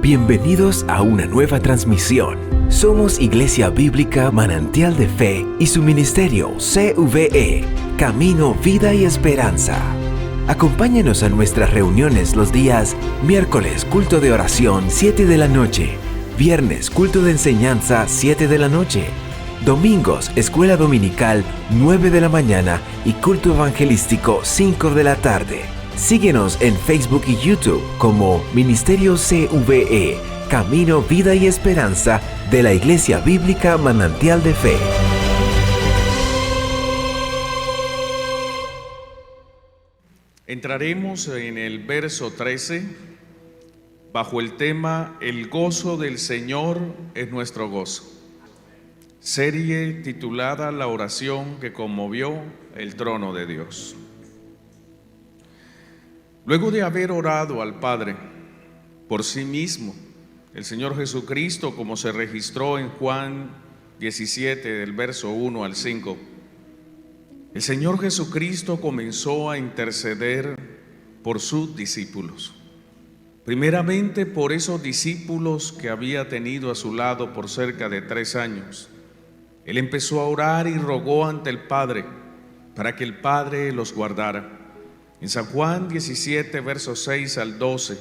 Bienvenidos a una nueva transmisión. Somos Iglesia Bíblica Manantial de Fe y su ministerio CVE, Camino, Vida y Esperanza. Acompáñenos a nuestras reuniones los días miércoles, culto de oración, 7 de la noche, viernes, culto de enseñanza, 7 de la noche, domingos, escuela dominical, 9 de la mañana y culto evangelístico, 5 de la tarde. Síguenos en Facebook y YouTube como Ministerio CVE, Camino, Vida y Esperanza de la Iglesia Bíblica Manantial de Fe. Entraremos en el verso 13 bajo el tema El gozo del Señor es nuestro gozo. Serie titulada La oración que conmovió el trono de Dios. Luego de haber orado al Padre por sí mismo, el Señor Jesucristo, como se registró en Juan 17, del verso 1 al 5, el Señor Jesucristo comenzó a interceder por sus discípulos. Primeramente por esos discípulos que había tenido a su lado por cerca de 3 años. Él empezó a orar y rogó ante el Padre para que el Padre los guardara. En San Juan 17, versos 6 al 12,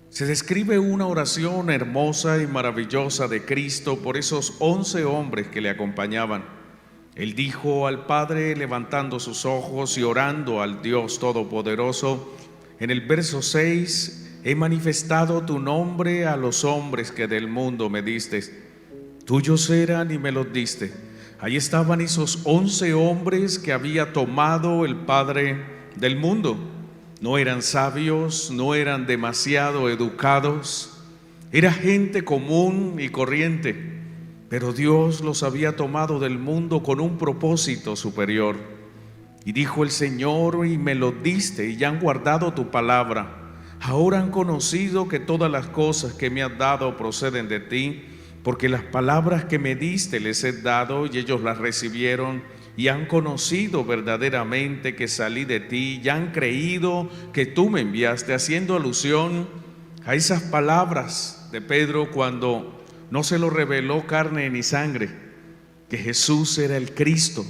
se describe una oración hermosa y maravillosa de Cristo por esos 11 hombres que le acompañaban. Él dijo al Padre, levantando sus ojos y orando al Dios Todopoderoso, en el verso 6, he manifestado tu nombre a los hombres que del mundo me diste. Tuyos eran y me los diste. Ahí estaban esos 11 hombres que había tomado el Padre del mundo. No eran sabios, no eran demasiado educados, era gente común y corriente, pero Dios los había tomado del mundo con un propósito superior. Y dijo el Señor, y me lo diste, y ya han guardado tu palabra. Ahora han conocido que todas las cosas que me has dado proceden de ti, porque las palabras que me diste les he dado, y ellos las recibieron, y han conocido verdaderamente que salí de ti, y han creído que tú me enviaste, haciendo alusión a esas palabras de Pedro cuando no se lo reveló carne ni sangre, que Jesús era el Cristo,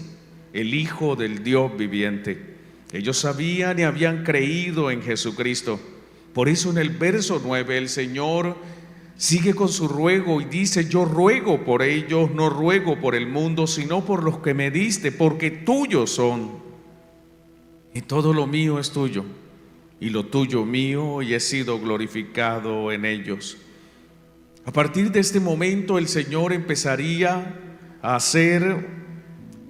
el Hijo del Dios viviente. Ellos sabían y habían creído en Jesucristo. Por eso en el verso 9 el Señor sigue con su ruego y dice: yo ruego por ellos, no ruego por el mundo, sino por los que me diste, porque tuyos son. Y todo lo mío es tuyo, y lo tuyo mío, y he sido glorificado en ellos. A partir de este momento el Señor empezaría a hacer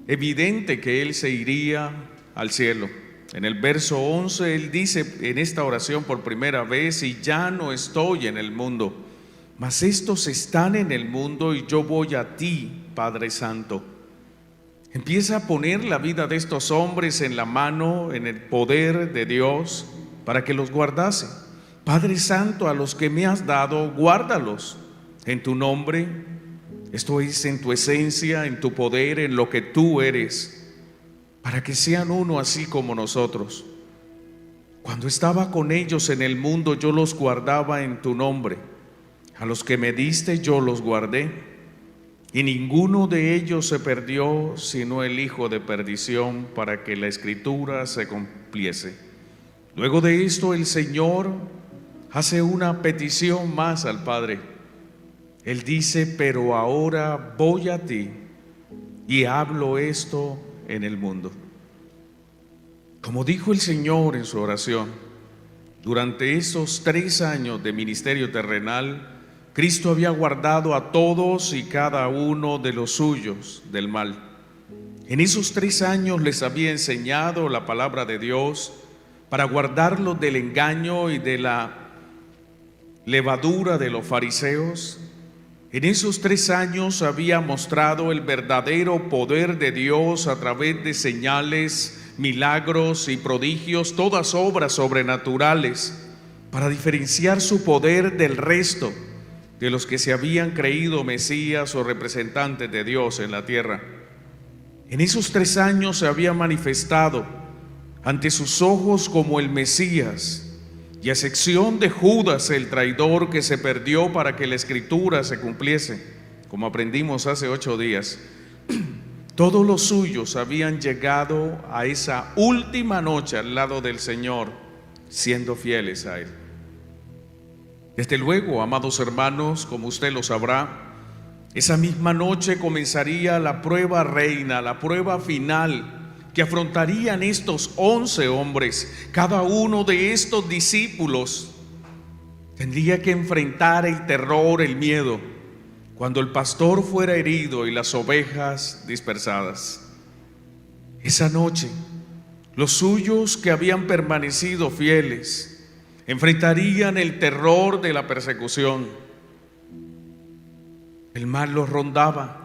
evidente que Él se iría al cielo. En el verso 11 Él dice en esta oración por primera vez: y ya no estoy en el mundo, mas estos están en el mundo y yo voy a ti, Padre Santo. Empieza a poner la vida de estos hombres en la mano, en el poder de Dios, para que los guardase. Padre Santo, a los que me has dado, guárdalos en tu nombre. Esto es en tu esencia, en tu poder, en lo que tú eres, para que sean uno así como nosotros. Cuando estaba con ellos en el mundo, yo los guardaba en tu nombre. A los que me diste yo los guardé, y ninguno de ellos se perdió, sino el hijo de perdición, para que la escritura se cumpliese. Luego de esto el Señor hace una petición más al Padre. Él dice: pero ahora voy a ti y hablo esto en el mundo. Como dijo el Señor en su oración, durante esos 3 años de ministerio terrenal, Cristo había guardado a todos y cada uno de los suyos del mal. En esos 3 años les había enseñado la palabra de Dios para guardarlos del engaño y de la levadura de los fariseos. En esos 3 años había mostrado el verdadero poder de Dios a través de señales, milagros y prodigios, todas obras sobrenaturales, para diferenciar su poder del resto de los que se habían creído Mesías o representantes de Dios en la tierra. En esos 3 años se había manifestado ante sus ojos como el Mesías, y a excepción de Judas, el traidor que se perdió para que la escritura se cumpliese, como aprendimos hace 8 días, todos los suyos habían llegado a esa última noche al lado del Señor, siendo fieles a Él. Desde luego, amados hermanos, como usted lo sabrá, esa misma noche comenzaría la prueba reina, la prueba final que afrontarían estos 11 hombres. Cada uno de estos discípulos tendría que enfrentar el terror, el miedo, cuando el pastor fuera herido y las ovejas dispersadas. Esa noche, los suyos que habían permanecido fieles enfrentarían el terror de la persecución. El mal los rondaba.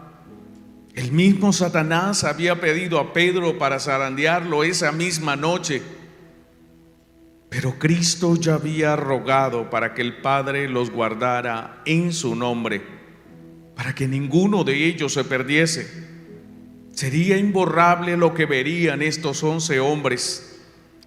El mismo Satanás había pedido a Pedro para zarandearlo esa misma noche, pero Cristo ya había rogado para que el Padre los guardara en su nombre, para que ninguno de ellos se perdiese. Sería imborrable lo que verían estos 11 hombres.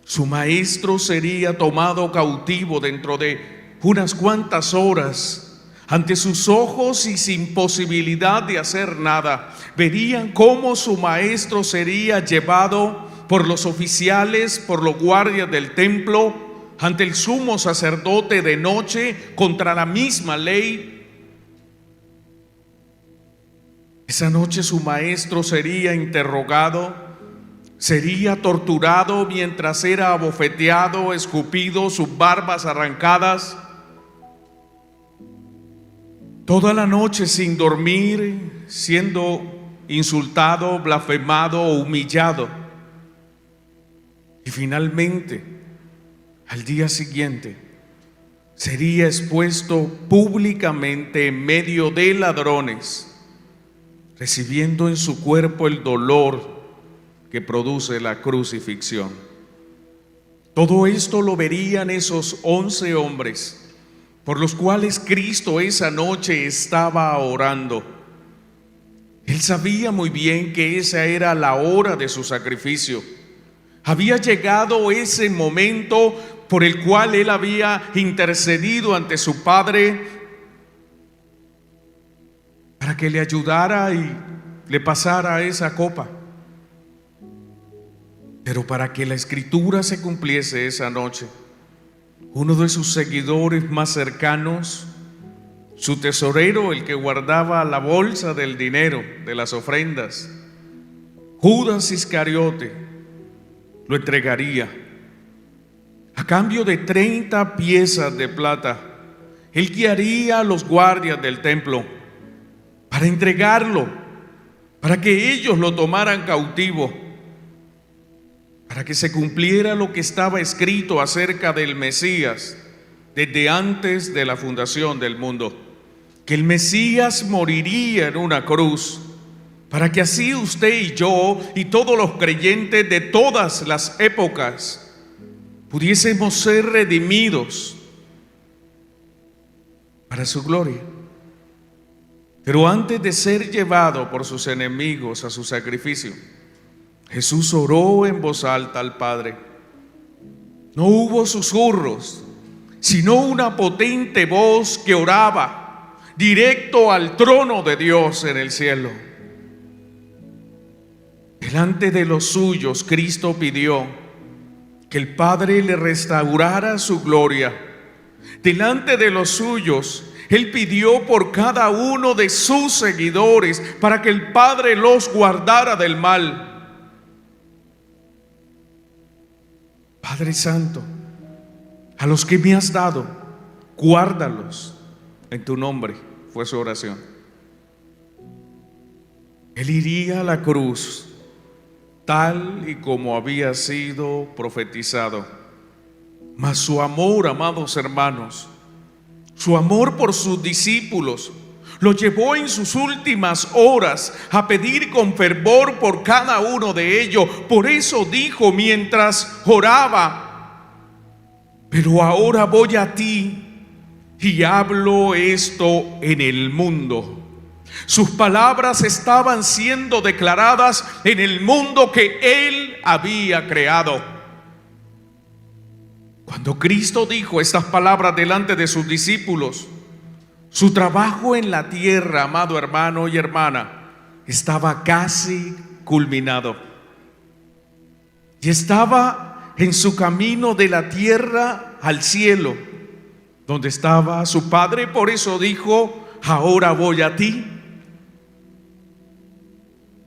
Su maestro sería tomado cautivo dentro de unas cuantas horas. Ante sus ojos y sin posibilidad de hacer nada, verían cómo su maestro sería llevado por los oficiales, por los guardias del templo, ante el sumo sacerdote de noche, contra la misma ley. Esa noche su maestro sería interrogado, sería torturado mientras era abofeteado, escupido, sus barbas arrancadas. Toda la noche sin dormir, siendo insultado, blasfemado, humillado. Y finalmente, al día siguiente, sería expuesto públicamente en medio de ladrones, recibiendo en su cuerpo el dolor que produce la crucifixión. Todo esto lo verían esos 11 hombres por los cuales Cristo esa noche estaba orando. Él sabía muy bien que esa era la hora de su sacrificio. Había llegado ese momento por el cual Él había intercedido ante su Padre para que le ayudara y le pasara esa copa. Pero para que la escritura se cumpliese esa noche, uno de sus seguidores más cercanos, su tesorero, el que guardaba la bolsa del dinero, de las ofrendas, Judas Iscariote, lo entregaría. A cambio de 30 piezas de plata, él guiaría a los guardias del templo para entregarlo, para que ellos lo tomaran cautivo, para que se cumpliera lo que estaba escrito acerca del Mesías desde antes de la fundación del mundo, que el Mesías moriría en una cruz, para que así usted y yo y todos los creyentes de todas las épocas pudiésemos ser redimidos para su gloria. Pero antes de ser llevado por sus enemigos a su sacrificio, Jesús oró en voz alta al Padre. No hubo susurros, sino una potente voz que oraba directo al trono de Dios en el cielo. Delante de los suyos, Cristo pidió que el Padre le restaurara su gloria. Delante de los suyos, Él pidió por cada uno de sus seguidores para que el Padre los guardara del mal. Padre Santo, a los que me has dado, guárdalos en tu nombre, fue su oración. Él iría a la cruz tal y como había sido profetizado. Mas su amor, amados hermanos, su amor por sus discípulos, lo llevó en sus últimas horas a pedir con fervor por cada uno de ellos. Por eso dijo mientras oraba: pero ahora voy a ti y hablo esto en el mundo. Sus palabras estaban siendo declaradas en el mundo que Él había creado. Cuando Cristo dijo estas palabras delante de sus discípulos, su trabajo en la tierra, amado hermano y hermana, estaba casi culminado. Y estaba en su camino de la tierra al cielo, donde estaba su Padre. Por eso dijo: ahora voy a ti.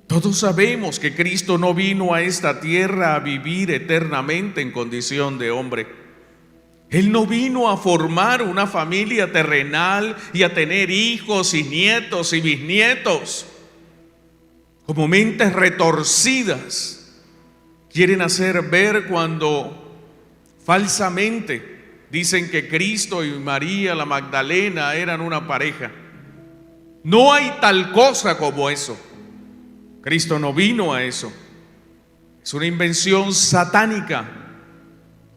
Todos sabemos que Cristo no vino a esta tierra a vivir eternamente en condición de hombre. Él no vino a formar una familia terrenal y a tener hijos y nietos y bisnietos, como mentes retorcidas quieren hacer ver cuando falsamente dicen que Cristo y María la Magdalena eran una pareja. No hay tal cosa como eso. Cristo no vino a eso. Es una invención satánica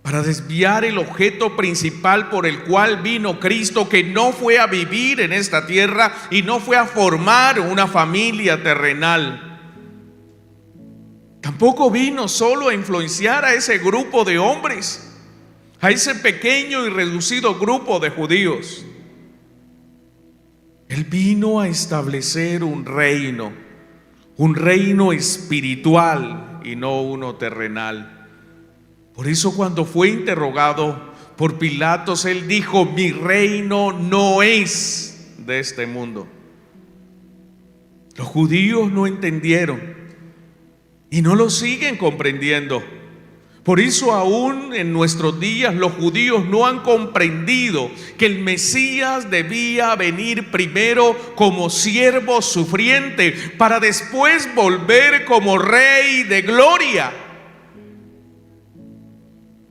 para desviar el objeto principal por el cual vino Cristo, que no fue a vivir en esta tierra y no fue a formar una familia terrenal. Tampoco vino solo a influenciar a ese grupo de hombres, a ese pequeño y reducido grupo de judíos. Él vino a establecer un reino espiritual y no uno terrenal. Por eso cuando fue interrogado por Pilatos, él dijo: mi reino no es de este mundo. Los judíos no entendieron y no lo siguen comprendiendo. Por eso aún en nuestros días los judíos no han comprendido que el Mesías debía venir primero como siervo sufriente para después volver como rey de gloria.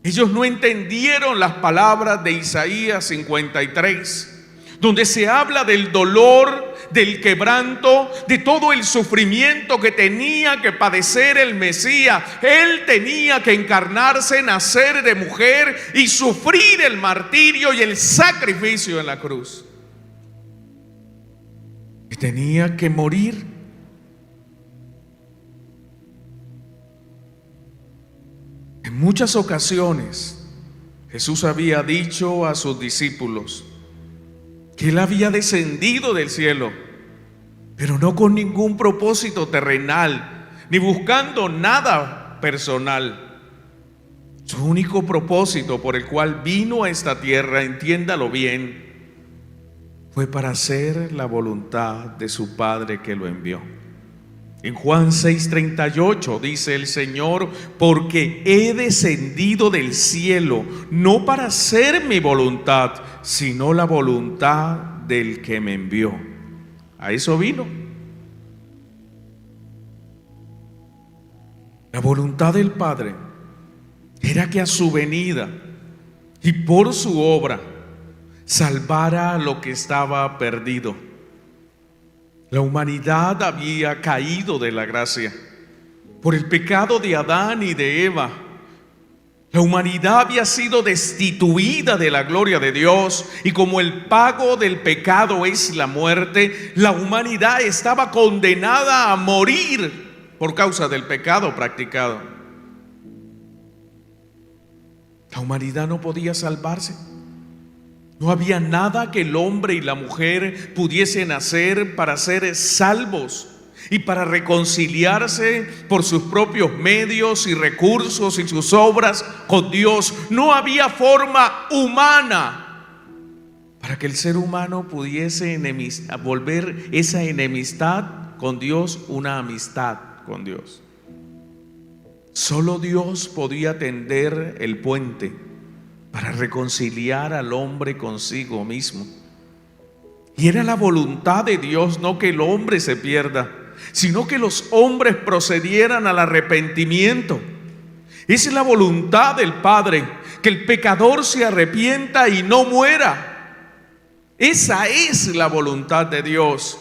Ellos no entendieron las palabras de Isaías 53, donde se habla del dolor, del quebranto, de todo el sufrimiento que tenía que padecer el Mesías. Él tenía que encarnarse, nacer de mujer y sufrir el martirio y el sacrificio en la cruz. Y tenía que morir. En muchas ocasiones Jesús había dicho a sus discípulos que Él había descendido del cielo, pero no con ningún propósito terrenal, ni buscando nada personal. Su único propósito por el cual vino a esta tierra, entiéndalo bien, fue para hacer la voluntad de su Padre que lo envió. En Juan 6:38 dice el Señor: porque he descendido del cielo, no para hacer mi voluntad, sino la voluntad del que me envió. A eso vino. La voluntad del Padre era que a su venida y por su obra salvara a lo que estaba perdido. La humanidad había caído de la gracia por el pecado de Adán y de Eva. La humanidad había sido destituida de la gloria de Dios, y como el pago del pecado es la muerte, la humanidad estaba condenada a morir por causa del pecado practicado. La humanidad no podía salvarse. No había nada que el hombre y la mujer pudiesen hacer para ser salvos y para reconciliarse por sus propios medios y recursos y sus obras con Dios. No había forma humana para que el ser humano pudiese volver esa enemistad con Dios una amistad con Dios. Solo Dios podía tender el puente para reconciliar al hombre consigo mismo. Y era la voluntad de Dios no que el hombre se pierda, sino que los hombres procedieran al arrepentimiento. Esa es la voluntad del Padre, que el pecador se arrepienta y no muera. Esa es la voluntad de Dios.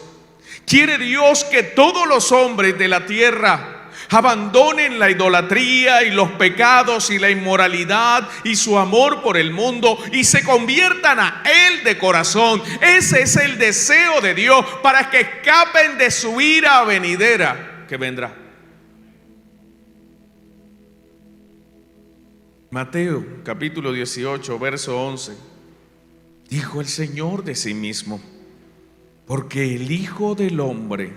Quiere Dios que todos los hombres de la tierra abandonen la idolatría y los pecados y la inmoralidad y su amor por el mundo y se conviertan a Él de corazón. Ese es el deseo de Dios, para que escapen de su ira venidera que vendrá. Mateo capítulo 18, verso 11. Dijo el Señor de sí mismo: porque el Hijo del Hombre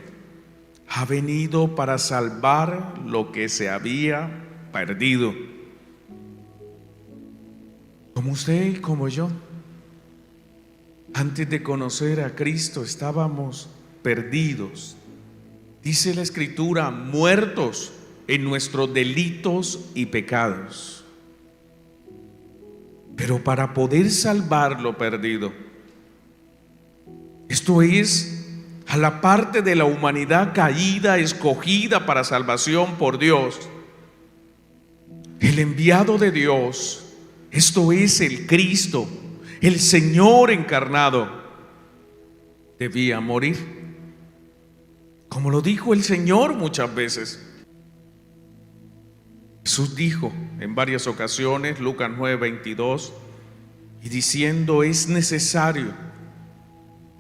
ha venido para salvar lo que se había perdido. Como usted y como yo, antes de conocer a Cristo estábamos perdidos. Dice la Escritura, muertos en nuestros delitos y pecados. Pero para poder salvar lo perdido, esto es, a la parte de la humanidad caída, escogida para salvación por Dios, el enviado de Dios, esto es el Cristo, el Señor encarnado, debía morir. Como lo dijo el Señor muchas veces. Jesús dijo en varias ocasiones, Lucas 9:22, y diciendo: es necesario.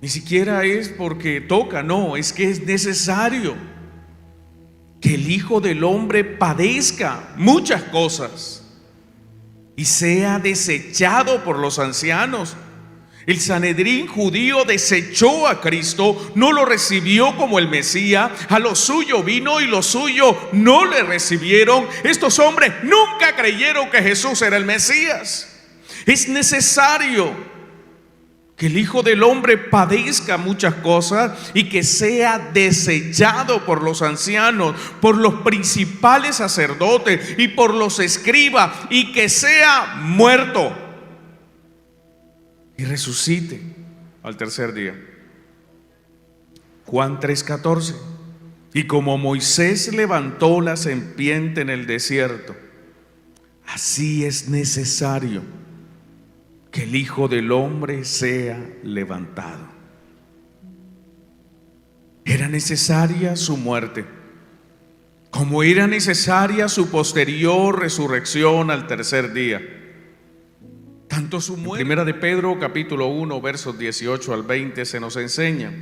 Ni siquiera es porque toca, no, es que es necesario que el Hijo del Hombre padezca muchas cosas y sea desechado por los ancianos. El Sanedrín judío desechó a Cristo, no lo recibió como el Mesías. A lo suyo vino y lo suyo no le recibieron. Estos hombres nunca creyeron que Jesús era el Mesías. Es necesario que el Hijo del Hombre padezca muchas cosas y que sea desechado por los ancianos, por los principales sacerdotes y por los escribas, y que sea muerto y resucite al tercer día. Juan 3:14. Y como Moisés levantó la serpiente en el desierto, así es necesario que el Hijo del Hombre sea levantado. Era necesaria su muerte, como era necesaria su posterior resurrección al tercer día. Tanto su muerte. En Primera de Pedro capítulo 1 versos 18 al 20 se nos enseña: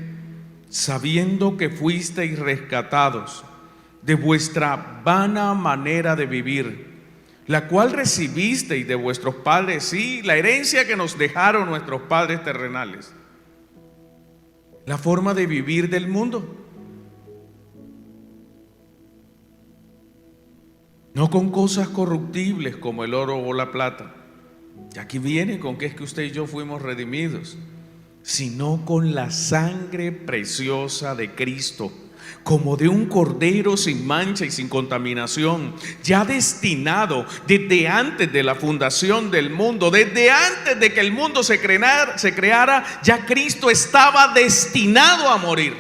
sabiendo que fuisteis rescatados de vuestra vana manera de vivir, la cual recibisteis de vuestros padres, sí, la herencia que nos dejaron nuestros padres terrenales, la forma de vivir del mundo, no con cosas corruptibles como el oro o la plata. Y aquí viene con que es que usted y yo fuimos redimidos, sino con la sangre preciosa de Cristo, como de un cordero sin mancha y sin contaminación, ya destinado desde antes de la fundación del mundo, desde antes de que el mundo se creara, ya Cristo estaba destinado a morir.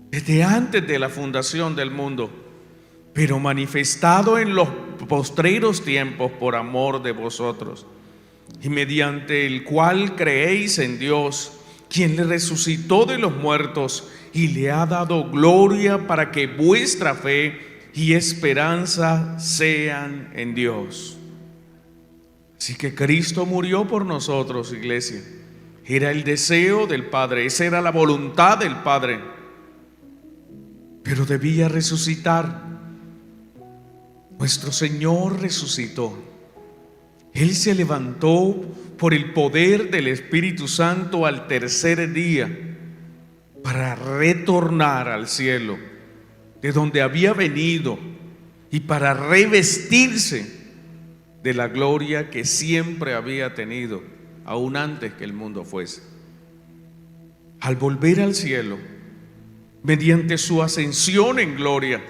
Desde antes de la fundación del mundo, pero manifestado en los postreros tiempos por amor de vosotros, y mediante el cual creéis en Dios, quien le resucitó de los muertos y le ha dado gloria, para que vuestra fe y esperanza sean en Dios. Así que Cristo murió por nosotros, iglesia. Era el deseo del Padre, esa era la voluntad del Padre, pero debía resucitar. Nuestro Señor resucitó. Él se levantó por el poder del Espíritu Santo al tercer día para retornar al cielo, de donde había venido, y para revestirse de la gloria que siempre había tenido, aún antes que el mundo fuese. Al volver al cielo, mediante su ascensión en gloria,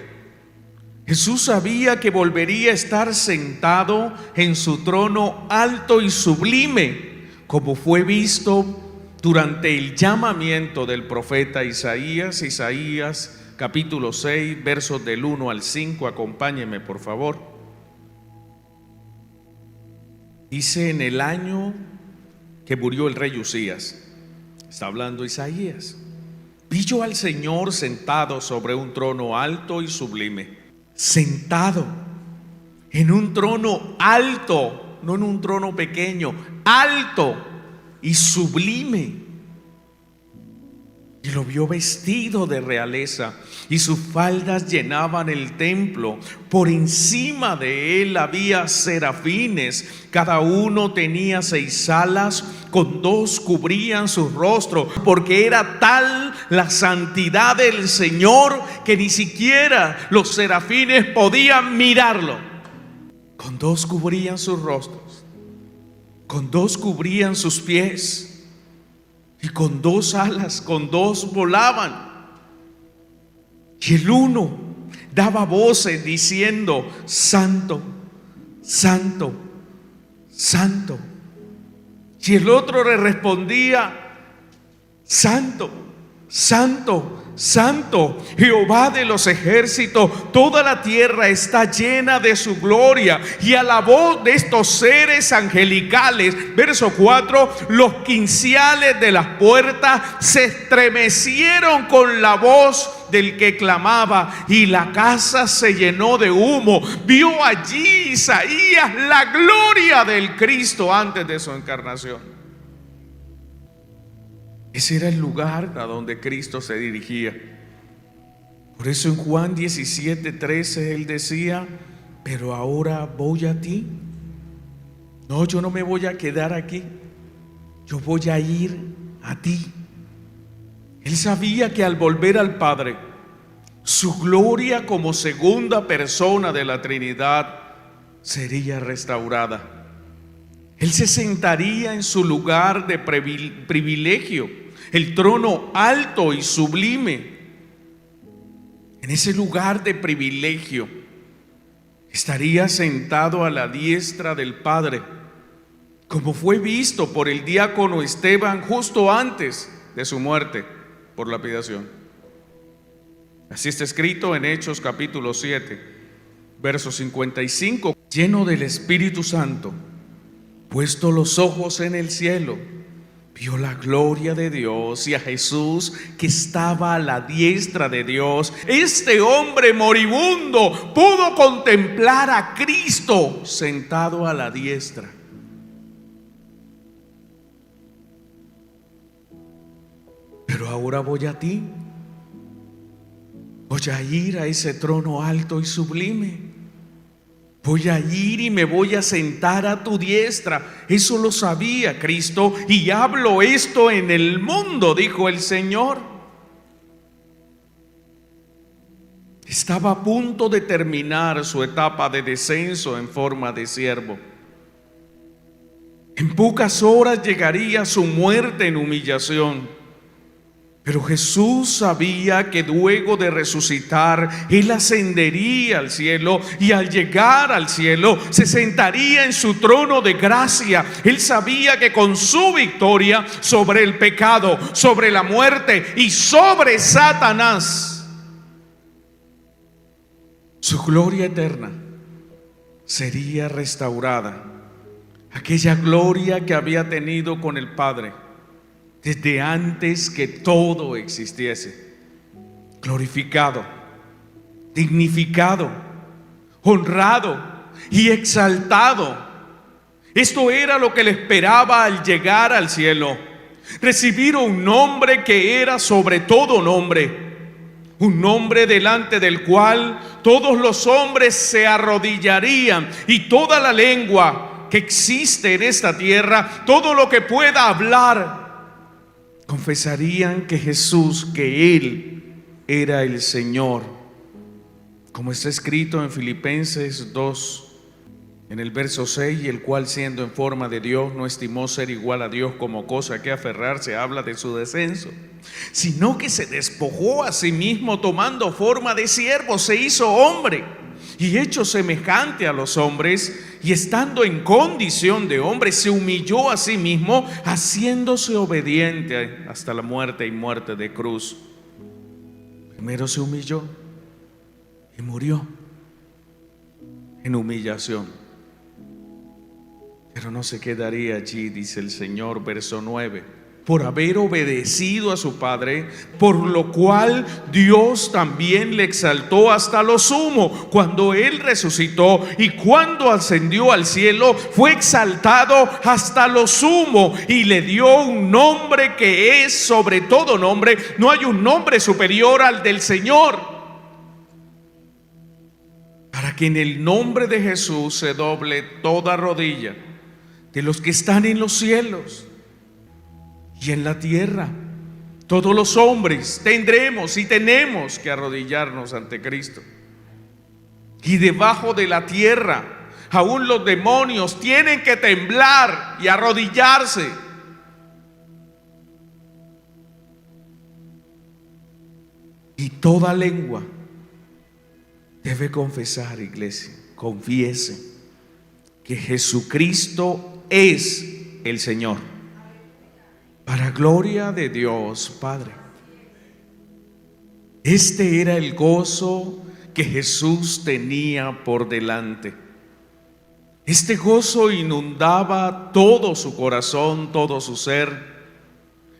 Jesús sabía que volvería a estar sentado en su trono alto y sublime, como fue visto durante el llamamiento del profeta Isaías. Isaías capítulo 6 versos del 1 al 5, acompáñenme por favor. Dice: en el año que murió el rey Usías, está hablando Isaías, vi yo al Señor sentado sobre un trono alto y sublime, sentado en un trono alto, no en un trono pequeño, alto y sublime. y lo vio vestido de realeza, y sus faldas llenaban el templo. Por encima de él había serafines, cada uno tenía 6 alas, con 2 cubrían su rostro, porque era tal la santidad del Señor que ni siquiera los serafines podían mirarlo. Con 2 cubrían sus rostros, con 2 cubrían sus pies, y con 2 alas, con 2 volaban. Y el uno daba voces diciendo: Santo, Santo, Santo. Y el otro le respondía: Santo, Santo, Santo, Jehová de los ejércitos, toda la tierra está llena de su gloria. Y a la voz de estos seres angelicales, verso 4, los quinciales de las puertas se estremecieron con la voz del que clamaba, y la casa se llenó de humo. Vio allí Isaías la gloria del Cristo antes de su encarnación. Ese era el lugar a donde Cristo se dirigía. Por eso en Juan 17:13 él decía: pero ahora voy a ti. No, yo no me voy a quedar aquí, yo voy a ir a ti. Él sabía que al volver al Padre, su gloria como segunda persona de la Trinidad sería restaurada. Él se sentaría en su lugar de privilegio, el trono alto y sublime. En ese lugar de privilegio estaría sentado a la diestra del Padre, como fue visto por el diácono Esteban justo antes de su muerte por lapidación. Así está escrito en Hechos capítulo 7, verso 55. Lleno del Espíritu Santo, puesto los ojos en el cielo, vio la gloria de Dios y a Jesús que estaba a la diestra de Dios. Este hombre moribundo pudo contemplar a Cristo sentado a la diestra. Pero ahora voy a ti, voy a ir a ese trono alto y sublime. Voy a ir y me voy a sentar a tu diestra. Eso lo sabía Cristo. Y hablo esto en el mundo, dijo el Señor. Estaba a punto de terminar su etapa de descenso en forma de siervo. En pocas horas llegaría su muerte en humillación. Pero Jesús sabía que luego de resucitar, Él ascendería al cielo, y al llegar al cielo se sentaría en su trono de gracia. Él sabía que con su victoria sobre el pecado, sobre la muerte y sobre Satanás, su gloria eterna sería restaurada. Aquella gloria que había tenido con el Padre desde antes que todo existiese, glorificado, dignificado, honrado y exaltado. Esto era lo que le esperaba al llegar al cielo: recibir un nombre que era sobre todo nombre, un nombre delante del cual todos los hombres se arrodillarían, y toda la lengua que existe en esta tierra, todo lo que pueda hablar, confesarían que Jesús, que Él era el Señor. Como está escrito en Filipenses 2, en el verso 6, el cual siendo en forma de Dios no estimó ser igual a Dios como cosa que aferrarse, habla de su descenso, sino que se despojó a sí mismo, tomando forma de siervo, se hizo hombre y hecho semejante a los hombres, y estando en condición de hombre se humilló a sí mismo, haciéndose obediente hasta la muerte y muerte de cruz. Primero se humilló y murió en humillación. Pero no se quedaría allí, dice el Señor, verso 9. por haber obedecido a su Padre, por lo cual Dios también le exaltó hasta lo sumo. Cuando Él resucitó y cuando ascendió al cielo, fue exaltado hasta lo sumo y le dio un nombre que es sobre todo nombre. No hay un nombre superior al del Señor, para que en el nombre de Jesús se doble toda rodilla de los que están en los cielos y en la tierra. Todos los hombres tendremos y tenemos que arrodillarnos ante Cristo. Y debajo de la tierra, aún los demonios tienen que temblar y arrodillarse. Y toda lengua debe confesar, iglesia, confiese que Jesucristo es el Señor, para gloria de Dios Padre. Este era el gozo que Jesús tenía por delante. Este gozo inundaba todo su corazón, todo su ser.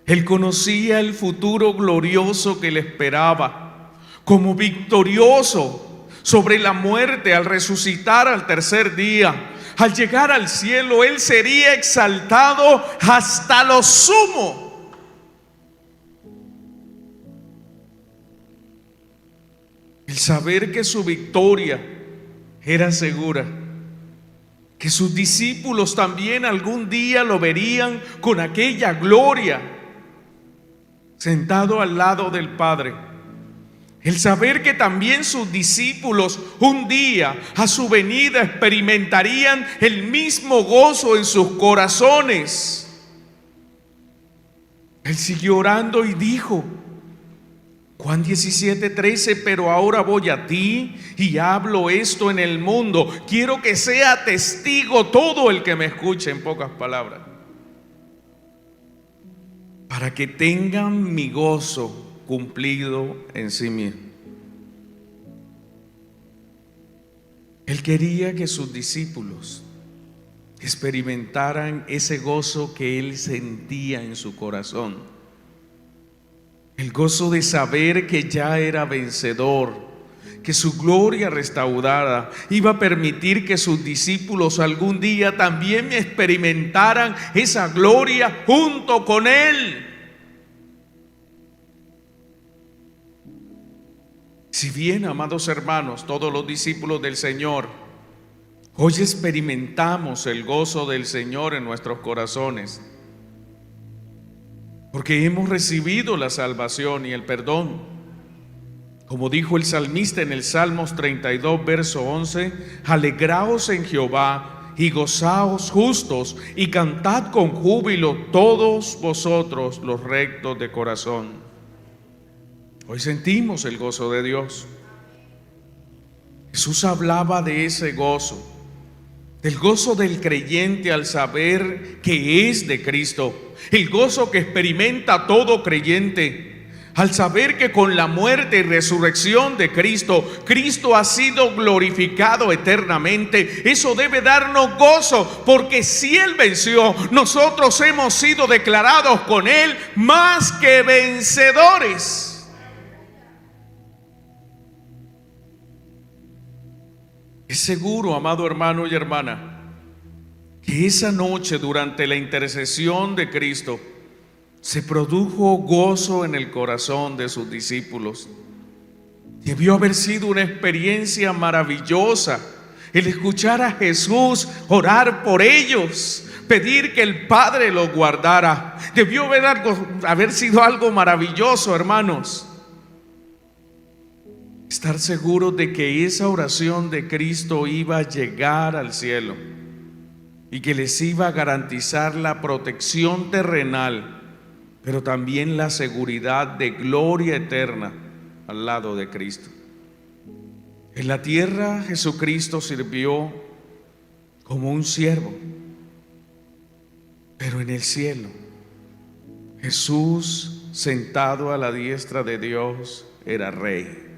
Él conocía el futuro glorioso que le esperaba, como victorioso sobre la muerte al resucitar al tercer día. Al llegar al cielo, Él sería exaltado hasta lo sumo. El saber que su victoria era segura, que sus discípulos también algún día lo verían con aquella gloria, sentado al lado del Padre. El saber que también sus discípulos un día a su venida experimentarían el mismo gozo en sus corazones. Él siguió orando y dijo, Juan 17:13, pero ahora voy a ti y hablo esto en el mundo. Quiero que sea testigo todo el que me escuche, en pocas palabras, para que tengan mi gozo cumplido en sí mismo. Él quería que sus discípulos experimentaran ese gozo que Él sentía en su corazón, el gozo de saber que ya era vencedor, que su gloria restaurada iba a permitir que sus discípulos algún día también experimentaran esa gloria junto con Él. Si bien, amados hermanos, todos los discípulos del Señor, hoy experimentamos el gozo del Señor en nuestros corazones, porque hemos recibido la salvación y el perdón. Como dijo el salmista en el Salmos 32, verso 11, alegraos en Jehová y gozaos justos y cantad con júbilo todos vosotros los rectos de corazón. Hoy sentimos el gozo de Dios. Jesús hablaba de ese gozo, del gozo del creyente al saber que es de Cristo, el gozo que experimenta todo creyente, al saber que con la muerte y resurrección de Cristo, Cristo ha sido glorificado eternamente. Eso debe darnos gozo, porque si Él venció, nosotros hemos sido declarados con Él más que vencedores. Es seguro, amado hermano y hermana, que esa noche durante la intercesión de Cristo se produjo gozo en el corazón de sus discípulos. Debió haber sido una experiencia maravillosa el escuchar a Jesús orar por ellos, pedir que el Padre los guardara. Debió haber sido algo maravilloso, hermanos. Estar seguros de que esa oración de Cristo iba a llegar al cielo y que les iba a garantizar la protección terrenal, pero también la seguridad de gloria eterna al lado de Cristo. En la tierra Jesucristo sirvió como un siervo, pero en el cielo Jesús, sentado a la diestra de Dios, era rey.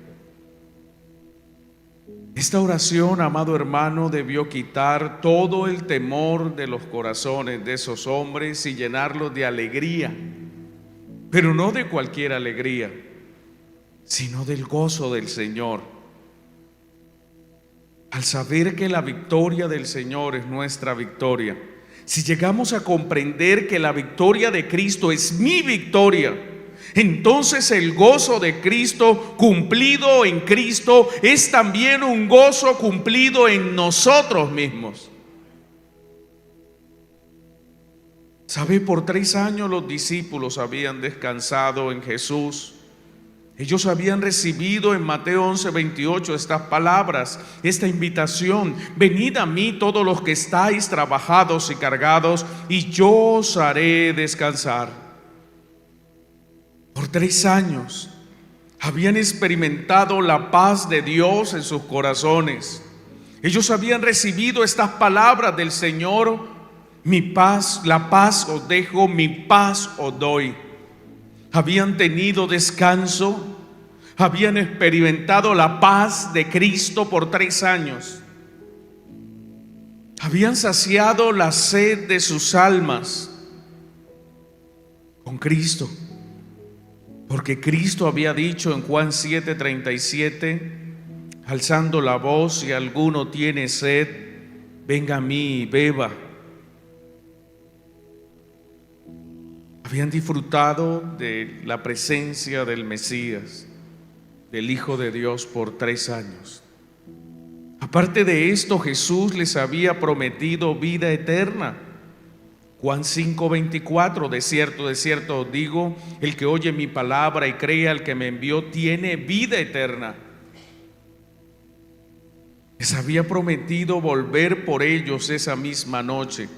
Esta oración, amado hermano, debió quitar todo el temor de los corazones de esos hombres y llenarlos de alegría, pero no de cualquier alegría, sino del gozo del Señor. Al saber que la victoria del Señor es nuestra victoria, si llegamos a comprender que la victoria de Cristo es mi victoria, entonces el gozo de Cristo cumplido en Cristo es también un gozo cumplido en nosotros mismos. ¿Sabe? Por 3 años los discípulos habían descansado en Jesús. Ellos habían recibido en Mateo 11:28 estas palabras, esta invitación: venid a mí todos los que estáis trabajados y cargados, y yo os haré descansar. Por 3 años habían experimentado la paz de Dios en sus corazones. Ellos habían recibido estas palabras del Señor: mi paz, la paz os dejo, mi paz os doy. Habían tenido descanso, habían experimentado la paz de Cristo por 3 años. Habían saciado la sed de sus almas con Cristo. Porque Cristo había dicho en Juan 7:37, alzando la voz: si alguno tiene sed, venga a mí y beba. Habían disfrutado de la presencia del Mesías, del Hijo de Dios, por 3 años. Aparte de esto, Jesús les había prometido vida eterna. Juan 5:24, de cierto os digo, el que oye mi palabra y cree al que me envió tiene vida eterna. Les había prometido volver por ellos esa misma noche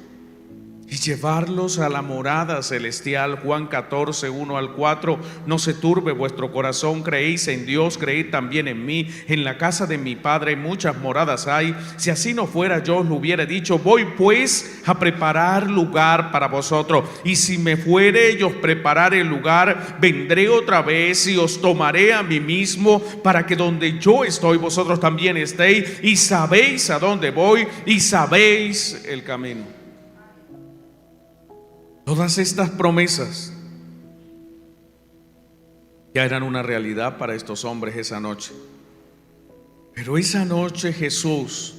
y llevarlos a la morada celestial. Juan 14:1-4, no se turbe vuestro corazón, creéis en Dios, creed también en mí. En la casa de mi Padre muchas moradas hay. Si así no fuera, yo os lo hubiera dicho. Voy pues a preparar lugar para vosotros, y si me fuere y os preparare el lugar, vendré otra vez y os tomaré a mí mismo, para que donde yo estoy vosotros también estéis, y sabéis a dónde voy y sabéis el camino. Todas estas promesas ya eran una realidad para estos hombres esa noche. Pero esa noche Jesús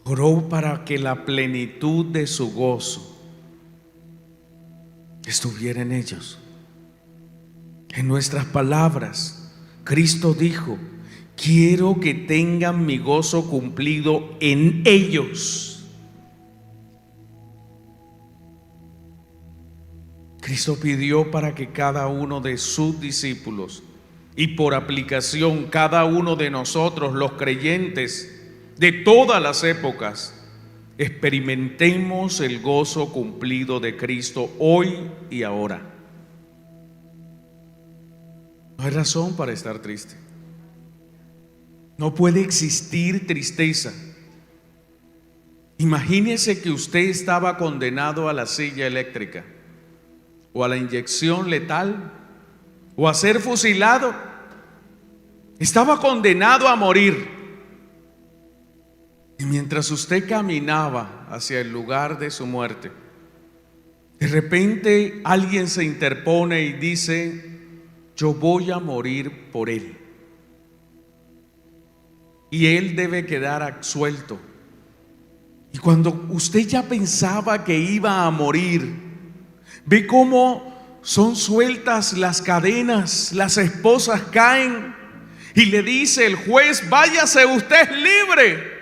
oró para que la plenitud de su gozo estuviera en ellos. En nuestras palabras, Cristo dijo: quiero que tengan mi gozo cumplido en ellos. Cristo pidió para que cada uno de sus discípulos, y por aplicación cada uno de nosotros, los creyentes de todas las épocas, experimentemos el gozo cumplido de Cristo hoy y ahora. No hay razón para estar triste. No puede existir tristeza. Imagínese que usted estaba condenado a la silla eléctrica, o a la inyección letal, o a ser fusilado. Estaba condenado a morir. Y mientras usted caminaba hacia el lugar de su muerte, de repente alguien se interpone y dice: yo voy a morir por él, y él debe quedar absuelto. Y cuando usted ya pensaba que iba a morir, ve cómo son sueltas las cadenas, las esposas caen, y le dice el juez: váyase, usted es libre.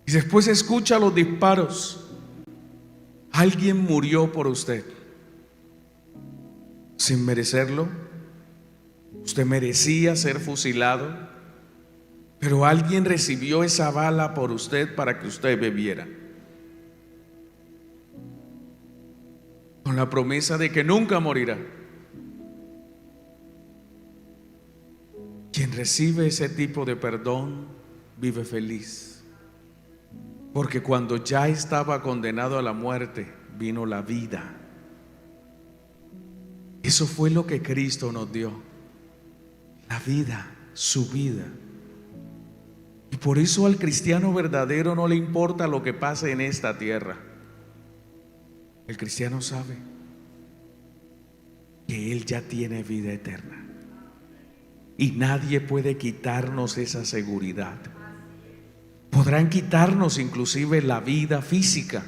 Y después escucha los disparos. Alguien murió por usted sin merecerlo. Usted merecía ser fusilado, pero alguien recibió esa bala por usted para que usted bebiera, con la promesa de que nunca morirá. Quien recibe ese tipo de perdón vive feliz, porque cuando ya estaba condenado a la muerte, vino la vida. Eso fue lo que Cristo nos dio, la vida, su vida. Y por eso al cristiano verdadero no le importa lo que pase en esta tierra. El cristiano sabe que él ya tiene vida eterna. Y nadie puede quitarnos esa seguridad. Podrán quitarnos inclusive la vida física,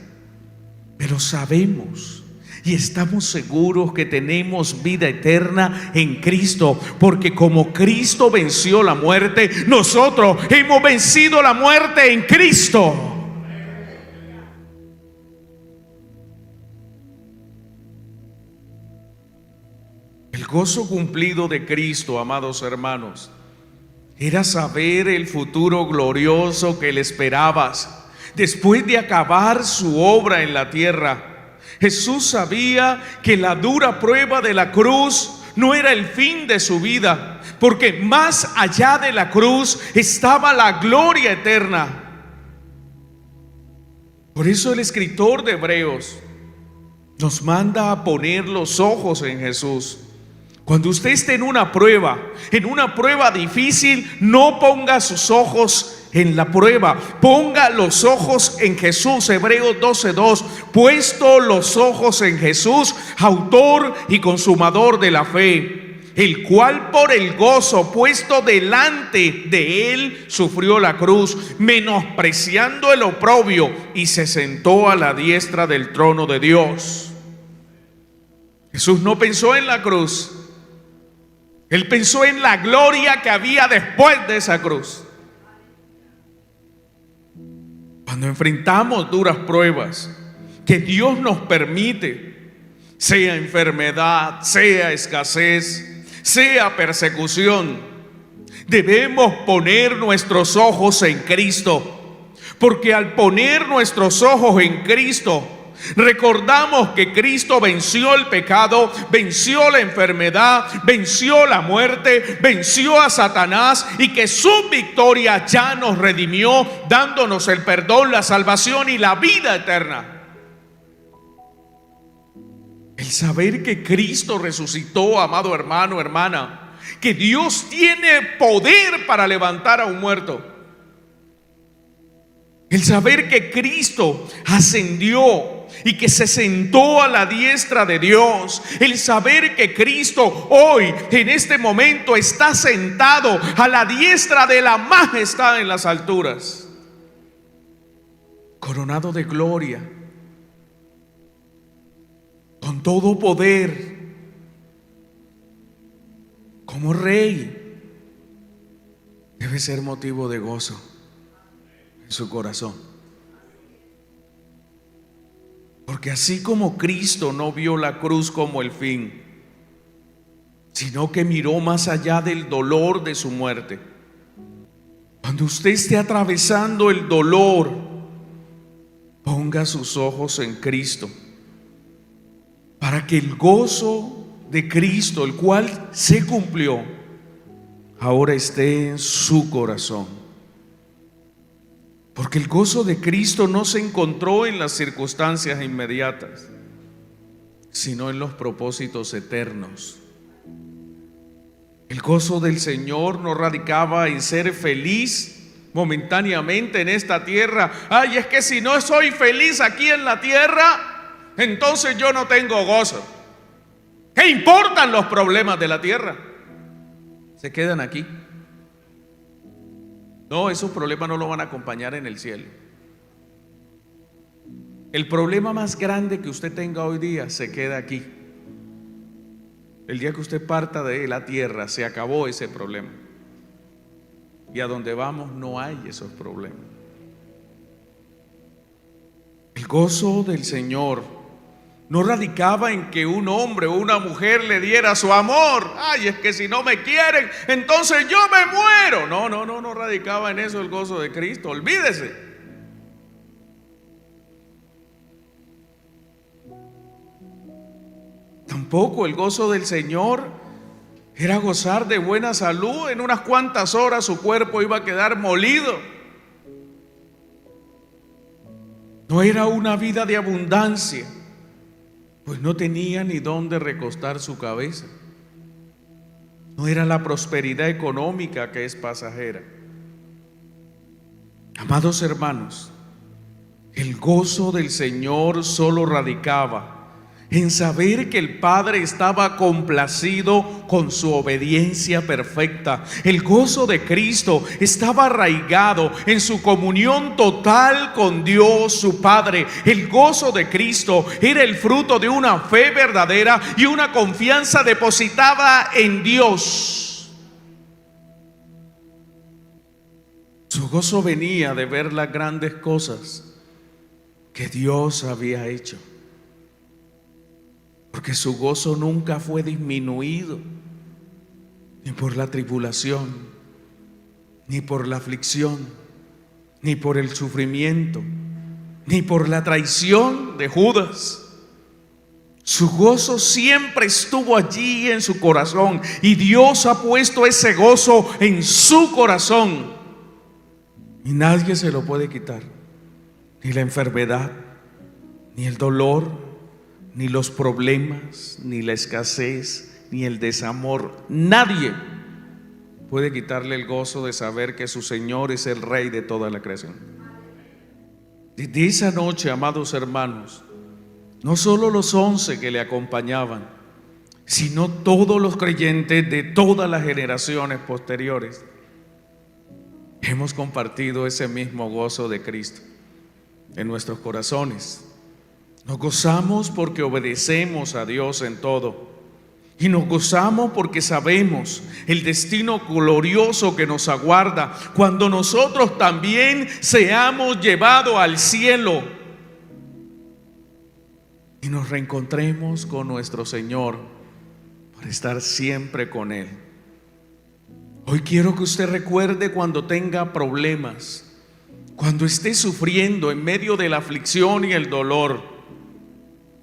pero sabemos y estamos seguros que tenemos vida eterna en Cristo, porque como Cristo venció la muerte, nosotros hemos vencido la muerte en Cristo. El gozo cumplido de Cristo, amados hermanos, era saber el futuro glorioso que le esperabas después de acabar su obra en la tierra. Jesús sabía que la dura prueba de la cruz no era el fin de su vida, porque más allá de la cruz estaba la gloria eterna. Por eso el escritor de Hebreos nos manda a poner los ojos en Jesús. Cuando usted esté en una prueba difícil, no ponga sus ojos en la prueba, ponga los ojos en Jesús. Hebreos 12:2, puesto los ojos en Jesús, autor y consumador de la fe, el cual por el gozo puesto delante de él sufrió la cruz, menospreciando el oprobio, y se sentó a la diestra del trono de Dios. Jesús no pensó en la cruz, él pensó en la gloria que había después de esa cruz. Cuando enfrentamos duras pruebas que Dios nos permite, sea enfermedad, sea escasez, sea persecución, debemos poner nuestros ojos en Cristo, porque al poner nuestros ojos en Cristo, recordamos que Cristo venció el pecado, venció la enfermedad, venció la muerte, venció a Satanás, y que su victoria ya nos redimió, dándonos el perdón, la salvación y la vida eterna. El saber que Cristo resucitó, amado hermano, hermana, que Dios tiene poder para levantar a un muerto. El saber que Cristo ascendió y que se sentó a la diestra de Dios. El saber que Cristo hoy, en este momento, está sentado a la diestra de la majestad en las alturas, coronado de gloria, con todo poder, como Rey, debe ser motivo de gozo en su corazón. Porque así como Cristo no vio la cruz como el fin, sino que miró más allá del dolor de su muerte. Cuando usted esté atravesando el dolor, ponga sus ojos en Cristo, para que el gozo de Cristo, el cual se cumplió, ahora esté en su corazón. Porque el gozo de Cristo no se encontró en las circunstancias inmediatas, sino en los propósitos eternos. El gozo del Señor no radicaba en ser feliz momentáneamente en esta tierra. Ay, es que si no soy feliz aquí en la tierra, entonces yo no tengo gozo. ¿Qué importan los problemas de la tierra? Se quedan aquí. No, esos problemas no lo van a acompañar en el cielo. El problema más grande que usted tenga hoy día se queda aquí. El día que usted parta de la tierra, se acabó ese problema. Y a donde vamos no hay esos problemas. El gozo del Señor no radicaba en que un hombre o una mujer le diera su amor. Ay, es que si no me quieren, entonces yo me muero. No radicaba en eso el gozo de Cristo. Olvídese. Tampoco el gozo del Señor era gozar de buena salud. En unas cuantas horas su cuerpo iba a quedar molido. No era una vida de abundancia, pues no tenía ni dónde recostar su cabeza. no era la prosperidad económica que es pasajera. Amados hermanos, el gozo del Señor solo radicaba en saber que el Padre estaba complacido con su obediencia perfecta. El gozo de Cristo estaba arraigado en su comunión total con Dios su Padre. El gozo de Cristo era el fruto de una fe verdadera y una confianza depositada en Dios. Su gozo venía de ver las grandes cosas que Dios había hecho. Porque su gozo nunca fue disminuido, ni por la tribulación, ni por la aflicción, ni por el sufrimiento, ni por la traición de Judas. Su gozo siempre estuvo allí en su corazón, y Dios ha puesto ese gozo en su corazón, y nadie se lo puede quitar, ni la enfermedad, ni el dolor, ni los problemas, ni la escasez, ni el desamor. Nadie puede quitarle el gozo de saber que su Señor es el Rey de toda la creación. Desde esa noche, amados hermanos, no solo los 11 que le acompañaban, sino todos los creyentes de todas las generaciones posteriores, hemos compartido ese mismo gozo de Cristo en nuestros corazones. Nos gozamos porque obedecemos a Dios en todo, y nos gozamos porque sabemos el destino glorioso que nos aguarda cuando nosotros también seamos llevados al cielo y nos reencontremos con nuestro Señor para estar siempre con Él. Hoy quiero que usted recuerde cuando tenga problemas, cuando esté sufriendo en medio de la aflicción y el dolor,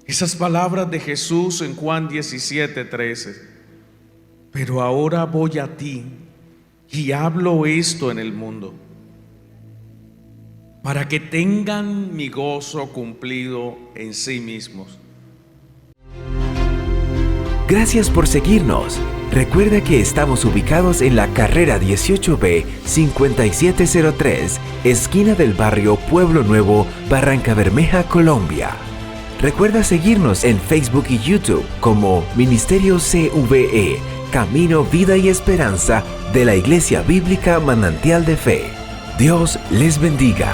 esas palabras de Jesús en Juan 17:13. Pero ahora voy a ti y hablo esto en el mundo, para que tengan mi gozo cumplido en sí mismos. Gracias por seguirnos. Recuerda que estamos ubicados en la carrera 18B 5703, esquina del barrio Pueblo Nuevo, Barrancabermeja, Colombia. Recuerda seguirnos en Facebook y YouTube como Ministerio CVE, Camino, Vida y Esperanza de la Iglesia Bíblica Manantial de Fe. Dios les bendiga.